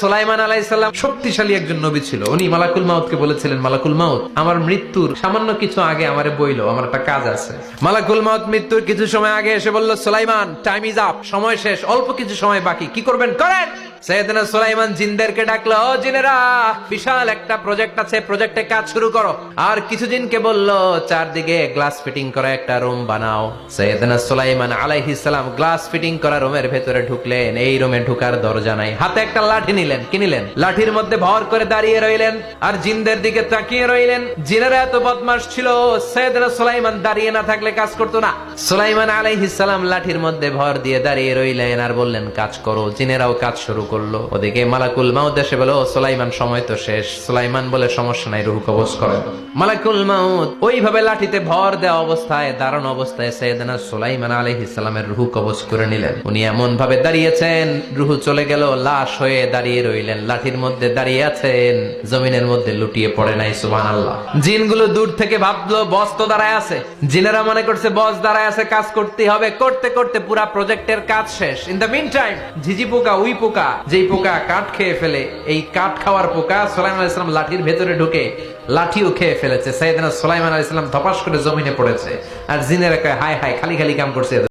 সুলাইমান আলাইহিস সালাম শক্তিশালী একজন নবী ছিল। উনি মালাকুল মাউতকে বলেছিলেন, মালাকুল মাউত, আমার মৃত্যুর সামান্য কিছু আগে আমারে বইলো, আমার একটা কাজ আছে। মালাকুল মাউত মৃত্যুর কিছু সময় আগে এসে বলল, সুলাইমান, টাইম ইজ আপ, সময় শেষ, অল্প কিছু সময় বাকি, কি করবেন করেন। সাইয়েদনা সুলাইমান জিনদেরকে ডাকলো, ও জিনেরা, বিশাল একটা প্রজেক্ট আছে, প্রজেক্টে কাজ শুরু করো। আর কিছু জিনকে বলল, চারদিকে গ্লাস ফিটিং করা একটা রুম বানাও। সাইয়েদনা সুলাইমান আলাইহিস সালাম গ্লাস ফিটিং করা রুমের ভেতরে ঢুকলেন। এই রুমে ঢুকার দরজা নাই, হাতে একটা লাঠি নিলেন। কি নিলেন? লাঠির মধ্যে ভর করে দাঁড়িয়ে রইলেন আর জিনদের দিকে তাকিয়ে রইলেন। জিনেরা এত বদমাশ ছিল, সাইয়েদনা সুলাইমান দাঁড়িয়ে না থাকলে কাজ করতো না। সুলাইমান আলাইহিস সালাম লাঠির মধ্যে ভর দিয়ে দাঁড়িয়ে রইলেন আর বললেন, কাজ করো। জিনেরাও কাজ শুরু করলো। ওদিকে মালাকুল মাউত এসে বলে, ও সুলাইমান, সময় তো শেষ। সুলাইমান বলে, সমস্যা নাই, রূহ কবজ করেন। মালাকুল মাউত ওইভাবে লাঠিতে ভর দেওয়া অবস্থায়, দাঁড়ানো অবস্থায় সাইয়েদনা সুলাইমান আলাইহিস সালামের রূহ কবজ করে নিলেন। উনি এমন ভাবে দাঁড়িয়েছেন, রূহ চলে গেল, লাশ হয়ে দাঁড়িয়ে রইলেন। লাঠির মধ্যে দাঁড়িয়ে আছেন, জমিনের মধ্যে লুটিয়ে পড়ে নাই। সুবহানাল্লাহ। জিনগুলো দূর থেকে ভাবলো, বস তো দাঁড়ায় আছে। জিনেরা মনে করছে বস দাঁড়ায় আছে, কাজ করতে হবে। করতে করতে পুরা প্রজেক্টের কাজ শেষ। ইন দ্য মিন টাইম, ঝিঝি পোকা, উই পোকা, যেই পোকা কাঠ খেয়ে ফেলে, এই কাঠ খাওয়ার পোকা সুলাইমান আলাইহিস সালাম লাঠির ভেতরে ঢুকে লাঠিও খেয়ে ফেলেছে। সাইয়েদনা সুলাইমান আলাইহিস সালাম ধপাস করে জমিনে পড়েছে। আর জিনেরা কয়, হায় হায়, খালি খালি কাম করছে।